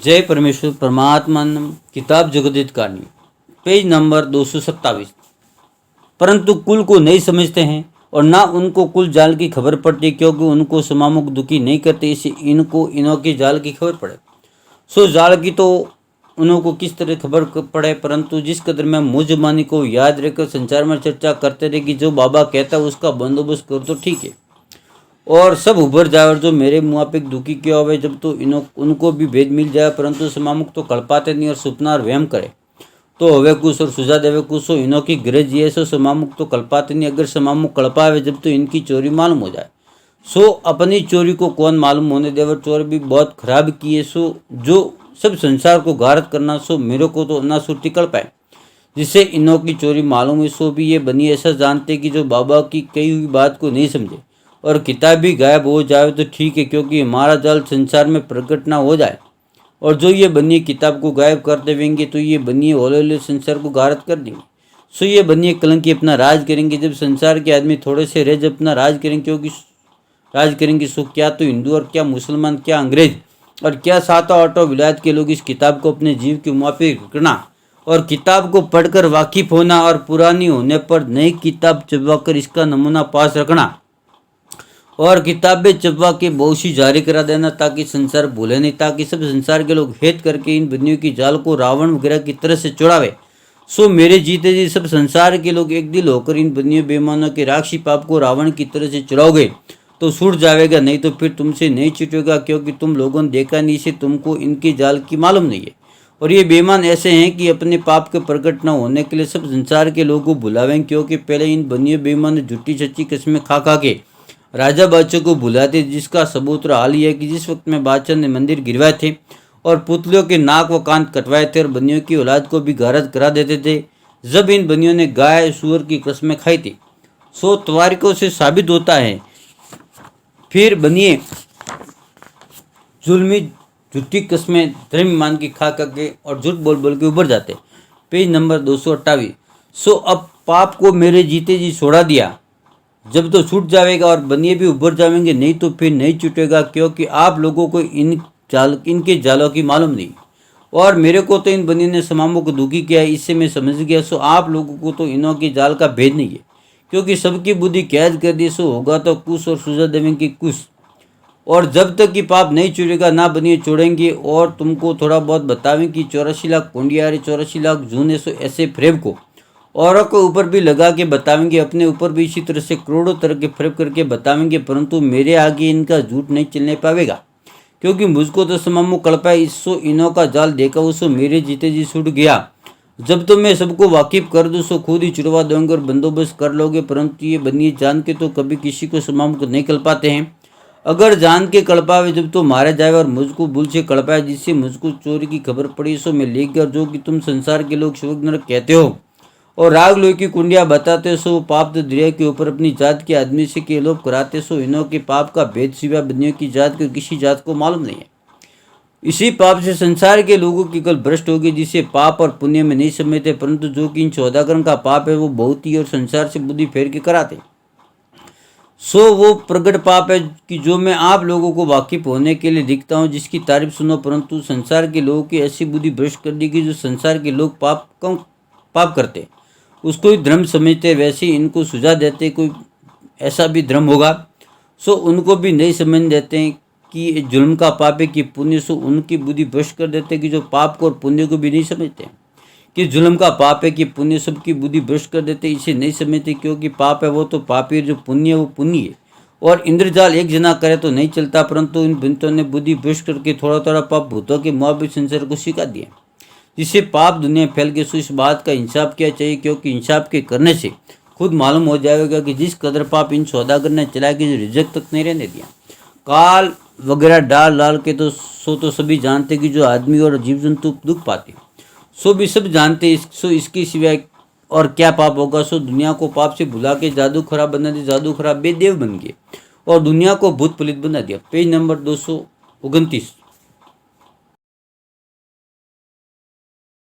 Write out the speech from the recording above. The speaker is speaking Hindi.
जय परमेश्वर परमात्मा किताब जगदित कहानी पेज नंबर 227। परंतु कुल को नहीं समझते हैं और ना उनको कुल जाल की खबर पड़ती, क्योंकि उनको समामुख दुखी नहीं करते, इसे इनको इनों के जाल की खबर पड़े। सो जाल की तो उनको किस तरह खबर पड़े, परंतु जिस कदर में मुझ मानी को याद रखकर संसार में चर्चा करते रहे कि जो बाबा कहता है उसका बंदोबस्त करो तो ठीक है और सब उभर जाए, और जो मेरे मुआफिक दुखी किया हुए जब तो उनको भी भेद मिल जाए, परंतु समामुख तो कड़पाते नहीं और सुपना और वहम करे तो हवे कुछ और सुझा देवे कुछ। इनों की गरज ये सो समामुख तो कल्पाते नहीं, अगर समामुख कल्पावे जब तो इनकी चोरी मालूम हो जाए। सो अपनी चोरी को कौन मालूम होने देवर, चोर भी बहुत खराब किए। सो जो सब संसार को गारत करना, सो मेरे को तो ना सुरती कल पाए जिससे इनों की चोरी मालूम है। सो भी ये बनी ऐसा जानते कि जो बाबा की कही हुई बात को नहीं समझे और किताब भी गायब हो जाए तो ठीक है, क्योंकि हमारा जाल संसार में प्रकट ना हो जाए। और जो ये बनिए किताब को गायब कर देंगे तो ये बनिए होले होले संसार को गारत कर देंगे। सो ये बनिए कलंकी अपना राज करेंगे, जब संसार के आदमी थोड़े से रह जब अपना राज करेंगे, क्योंकि राज करेंगे। सो क्या तो हिंदू और क्या मुसलमान, क्या अंग्रेज और क्या सातों आठों विलायत के लोग इस किताब को अपने जीव के मुआफिक रखना और किताब को पढ़कर वाकिफ होना और पुरानी होने पर नई किताब छपवाकर इसका नमूना पास रखना और किताबें छपवा के बहुशी जारी करा देना, ताकि संसार भूले नहीं, ताकि सब संसार के लोग हेत करके इन बंदियों की जाल को रावण वगैरह की तरह से चुड़ावे। सो मेरे जीते जी सब संसार के लोग एक दिल होकर इन बंदियों बेईमानों के राक्षसी पाप को रावण की तरह से चुराओगे तो छूट जाएगा, नहीं तो फिर तुमसे नहीं छूटेगा, क्योंकि तुम लोगों ने देखा नहीं से तुमको इनकी जाल की मालूम नहीं है। और ये बेईमान ऐसे हैं कि अपने पाप के प्रकट न होने के लिए सब संसार के लोगों को बुलावें, क्योंकि पहले इन बनियों बेईमान ने झूठी सच्ची कस्में खा खा के राजा बादशाह को बुलाते, जिसका सबूत हाल ही है कि जिस वक्त में बादशाह ने मंदिर गिरवाए थे और पुतलियों के नाक व कान कटवाए थे और बनियों की औलाद को भी गारत करा देते थे, जब इन बनियों ने गाय सुअर की कस्में खाई थी। सो तवारिकों से साबित होता है फिर बनिए जुल्मी झूठी कस्में धर्म मान की खा करके और झूठ बोल बोल के उभर जाते। Page number 228। सो अब पाप को मेरे जीते जी छोड़ा दिया, जब तो छूट जाएगा और बनिए भी उभर जाएंगे, नहीं तो फिर नहीं छूटेगा, क्योंकि आप लोगों को इनके जालों की मालूम नहीं और मेरे को तो इन बनियों ने समामों को दुखी किया है, इससे मैं समझ गया। सो आप लोगों को तो इनों के जाल का भेद नहीं है, क्योंकि सबकी बुद्धि कैद कर दी। सो होगा तो कुछ और सुझा देवेंगे कुछ, और जब तक कि पाप नहीं छूटेगा ना बनिए छोड़ेंगे। और तुमको थोड़ा बहुत बतावें कि 84 लाख कुंडियारे 84 लाख जूने सो ऐसे फ्रेब को औरों के ऊपर भी लगा के बतावेंगे, अपने ऊपर भी इसी तरह से करोड़ों तरह के फ्रेब करके बतावेंगे, परंतु मेरे आगे इनका झूठ नहीं चलने पाएगा, क्योंकि मुझको तो समामु कल्पा इसो इनों का जाल देखा उसो मेरे जीते जी छूट गया। जब तो मैं सबको वाकिफ कर दूँ सो खुद ही छुड़वा दूंगा और बंदोबस्त कर लोगे, परंतु ये बनिए जान के तो कभी किसी को समामु को नहीं कल्पाते हैं। अगर जान के कल्पावे जब तो मारे जाए और मुझको भूल से कल्पाए, जिससे मुझको चोरी की खबर पड़ी सो मैं लेख गया, जो कि तुम संसार के लोग स्वर्ग नरक कहते हो और राग लोही की कुंडिया बताते सो पाप तो दरिया के ऊपर अपनी जात के आदमी से के लोग कराते। सो इनों के पाप का भेद सिवा बनियों की जात को किसी जात को मालूम नहीं है। इसी पाप से संसार के लोगों की कल भ्रष्ट होगी, जिसे पाप और पुण्य में नहीं समझते, परंतु जो कि इन सौदागरों का पाप है वो बहुत ही और संसार से बुद्धि फेर के कराते। सो वो प्रगट पाप है कि जो मैं आप लोगों को वाकिफ होने के लिए लिखता हूँ, जिसकी तारीफ सुनो, परंतु संसार के लोगों की ऐसी बुद्धि भ्रष्ट कर दी कि जो संसार के लोग पाप करते उसको ही धर्म समझते, वैसे ही इनको सुझा देते कोई ऐसा भी धर्म होगा। सो उनको भी नहीं समझ देते हैं कि जुल्म का पाप है कि पुण्य। सो उनकी बुद्धि भ्रष्ट कर देते कि जो पाप को और पुण्य को भी नहीं समझते कि जुल्म का पाप है कि पुण्य, सबकी बुद्धि भ्रष्ट कर देते, इसे नहीं समझते, क्योंकि पाप है वो तो पापी है, जो पुण्य है वो पुण्य है। और इंद्रजाल एक जना करे तो नहीं चलता, परंतु इन बंतों ने बुद्धि भ्रष्ट करके थोड़ा थोड़ा पाप भूतों के मुआबिक संसार को सिखा दिया, जिससे पाप दुनिया फैल गई। सो इस बात का इंसाफ किया चाहिए, क्योंकि इंसाफ के करने से खुद मालूम हो जाएगा कि जिस कदर पाप इन सौदागर ने चला कि जो रिजक तक नहीं रहने दिया, काल वगैरह डाल के तो सभी जानते कि जो आदमी और जीव जंतु दुख पाते सो भी सब जानते। सो इसके सिवाय और क्या पाप होगा। सो दुनिया को पाप से भुला के जादू खराब बना दिया, जादू खराब बेदेव बन गए और दुनिया को भूत पलित बना दिया। Page number 229।